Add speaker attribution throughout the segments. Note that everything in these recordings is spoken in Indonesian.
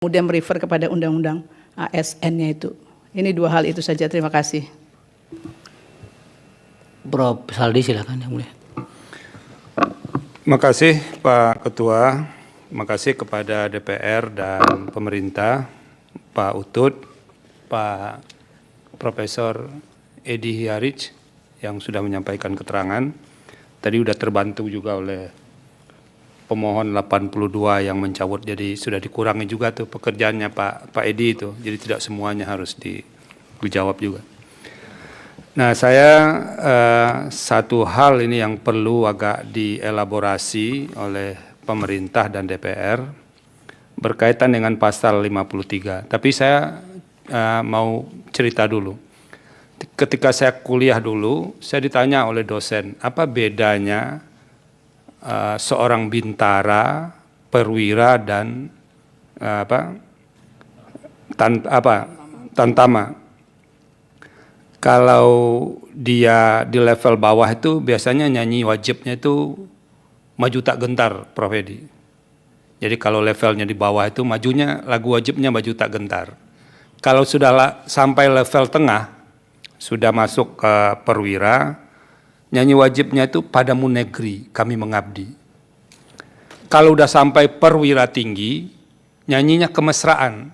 Speaker 1: kemudian merefer kepada undang-undang ASN-nya itu. Ini dua hal itu saja. Terima kasih.
Speaker 2: Prof. Saldi silakan yang mulia.
Speaker 3: Terima kasih Pak Ketua, terima kasih kepada DPR dan pemerintah, Pak Utut, Pak Profesor Edi Hiarij yang sudah menyampaikan keterangan. Tadi sudah terbantu juga oleh pemohon 82 yang mencabut, jadi sudah dikurangi juga tuh pekerjaannya Pak Edi itu, jadi tidak semuanya harus dijawab juga. Nah, saya satu hal ini yang perlu agak dielaborasi oleh pemerintah dan DPR berkaitan dengan pasal 53. Tapi saya mau cerita dulu. Ketika saya kuliah dulu, saya ditanya oleh dosen, apa bedanya seorang bintara, perwira dan tantama. Kalau dia di level bawah itu biasanya nyanyi wajibnya itu maju tak gentar, Prof. Edi. Jadi kalau levelnya di bawah itu majunya lagu wajibnya maju tak gentar. Kalau sudah sampai level tengah, sudah masuk ke perwira, nyanyi wajibnya itu Padamu Negeri Kami Mengabdi. Kalau udah sampai perwira tinggi, nyanyinya kemesraan.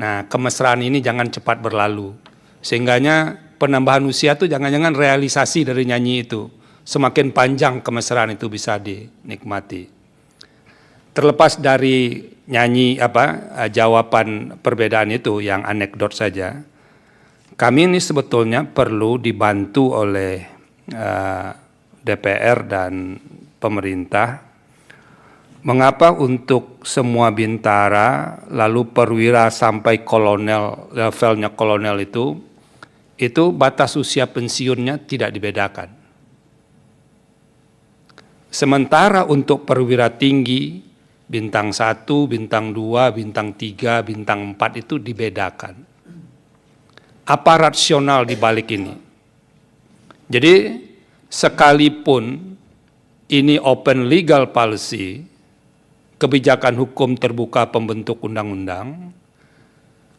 Speaker 3: Nah, kemesraan ini jangan cepat berlalu. Sehingganya penambahan usia itu jangan-jangan realisasi dari nyanyi itu. Semakin panjang kemesraan itu bisa dinikmati. Terlepas dari nyanyi jawaban perbedaan itu yang anekdot saja, kami ini sebetulnya perlu dibantu oleh DPR dan pemerintah. Mengapa untuk semua bintara, lalu perwira sampai kolonel, levelnya kolonel itu batas usia pensiunnya tidak dibedakan. Sementara untuk perwira tinggi, bintang 1, bintang 2, bintang 3, bintang 4 itu dibedakan. Apa rasional di balik ini? Jadi sekalipun ini open legal policy, kebijakan hukum terbuka pembentuk undang-undang,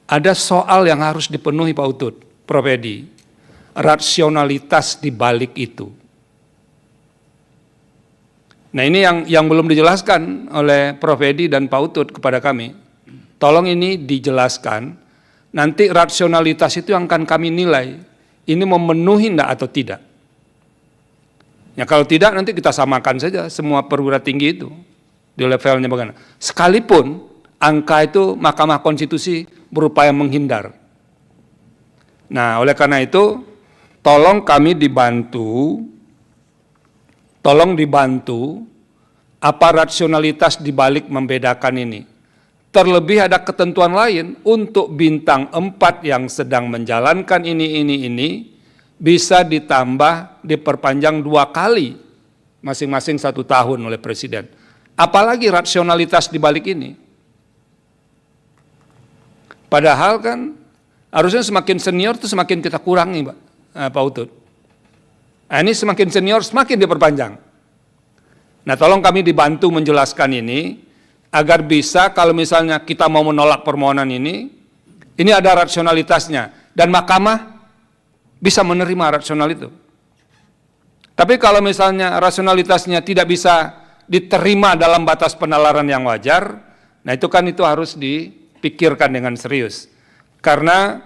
Speaker 3: ada soal yang harus dipenuhi Pak Utut, Prof. Edi, rasionalitas di balik itu. Nah, ini yang belum dijelaskan oleh Prof. Edi dan Pak Utut kepada kami. Tolong ini dijelaskan, nanti rasionalitas itu yang akan kami nilai, ini memenuhi enggak atau tidak. Ya kalau tidak nanti kita samakan saja semua perwira tinggi itu di levelnya bagaimana. Sekalipun angka itu Mahkamah Konstitusi berupaya menghindar. Nah, oleh karena itu tolong dibantu apa rasionalitas dibalik membedakan ini. Terlebih ada ketentuan lain untuk bintang 4 yang sedang menjalankan ini bisa ditambah, diperpanjang 2 kali, masing-masing 1 tahun oleh Presiden. Apalagi rasionalitas di balik ini. Padahal kan harusnya semakin senior itu semakin kita kurangi, Pak Utut. Nah, ini semakin senior semakin diperpanjang. Nah, tolong kami dibantu menjelaskan ini agar bisa kalau misalnya kita mau menolak permohonan ini ada rasionalitasnya dan Mahkamah bisa menerima rasional itu. Tapi kalau misalnya rasionalitasnya tidak bisa diterima dalam batas penalaran yang wajar, nah itu harus dipikirkan dengan serius. Karena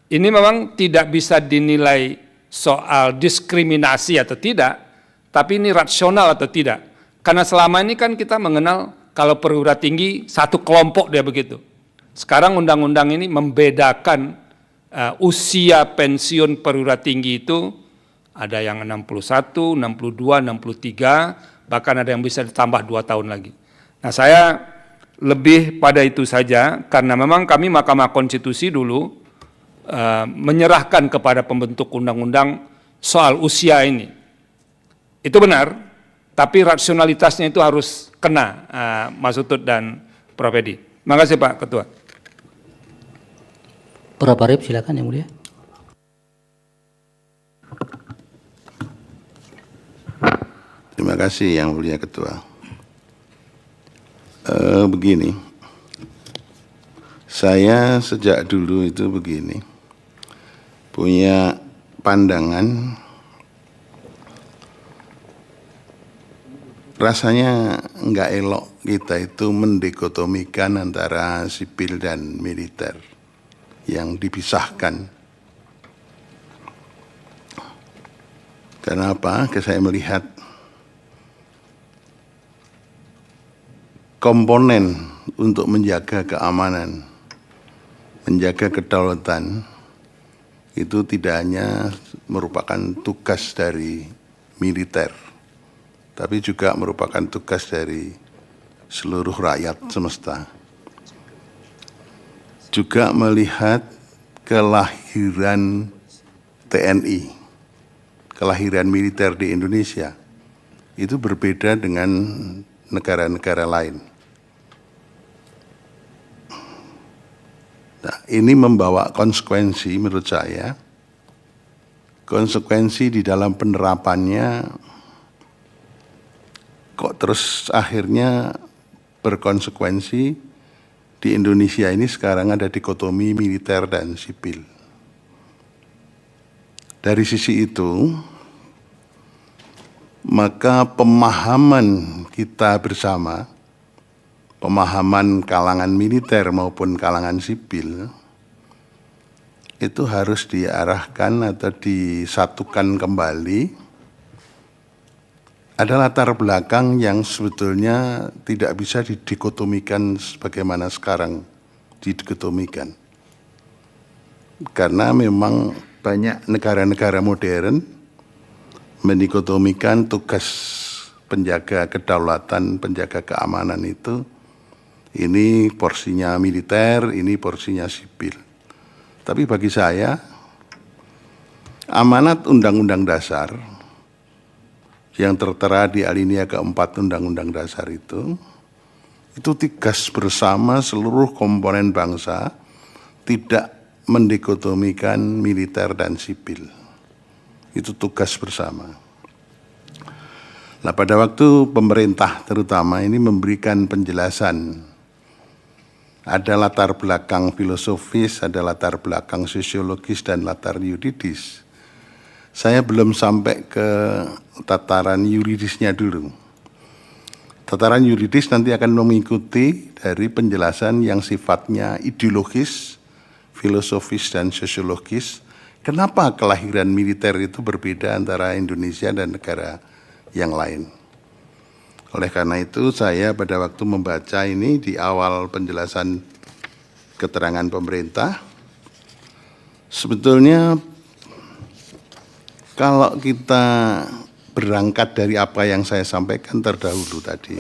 Speaker 3: ini memang tidak bisa dinilai soal diskriminasi atau tidak, tapi ini rasional atau tidak. Karena selama ini kan kita mengenal kalau perwira tinggi satu kelompok dia begitu. Sekarang undang-undang ini membedakan usia pensiun perwira tinggi itu ada yang 61, 62, 63, bahkan ada yang bisa ditambah 2 tahun lagi. Nah, saya lebih pada itu saja, karena memang kami Mahkamah Konstitusi dulu menyerahkan kepada pembentuk undang-undang soal usia ini. Itu benar, tapi rasionalitasnya itu harus kena, Mas Utut dan Prof. Edi. Terima kasih Pak Ketua.
Speaker 2: Prof. Arif silakan yang mulia.
Speaker 4: Terima kasih Yang Mulia Ketua. Begini, Saya sejak dulu itu begini, punya pandangan, rasanya nggak elok kita itu mendikotomikan antara sipil dan militer yang dipisahkan. Karena apa? Saya melihat komponen untuk menjaga keamanan, menjaga kedaulatan, itu tidak hanya merupakan tugas dari militer, tapi juga merupakan tugas dari seluruh rakyat semesta. Juga melihat kelahiran TNI, kelahiran militer di Indonesia, itu berbeda dengan negara-negara lain. Nah, ini membawa konsekuensi menurut saya, konsekuensi di dalam penerapannya kok terus akhirnya berkonsekuensi di Indonesia ini sekarang ada dikotomi militer dan sipil. Dari sisi itu, maka pemahaman kita bersama, pemahaman kalangan militer maupun kalangan sipil, itu harus diarahkan atau disatukan kembali. Ada latar belakang yang sebetulnya tidak bisa didikotomikan sebagaimana sekarang didikotomikan. Karena memang banyak negara-negara modern mendikotomikan tugas penjaga kedaulatan, penjaga keamanan itu, ini porsinya militer, ini porsinya sipil. Tapi bagi saya, amanat Undang-Undang Dasar yang tertera di alinea keempat Undang-Undang Dasar itu tugas bersama seluruh komponen bangsa, tidak mendikotomikan militer dan sipil. Itu tugas bersama. Nah, pada waktu pemerintah terutama ini memberikan penjelasan, ada latar belakang filosofis, ada latar belakang sosiologis dan latar yuridis. Saya belum sampai ke tataran yuridisnya dulu. Tataran yuridis nanti akan mengikuti dari penjelasan yang sifatnya ideologis, filosofis dan sosiologis. Kenapa kelahiran militer itu berbeda antara Indonesia dan negara yang lain? Oleh karena itu saya pada waktu membaca ini di awal penjelasan keterangan pemerintah, sebetulnya kalau kita berangkat dari apa yang saya sampaikan terdahulu tadi,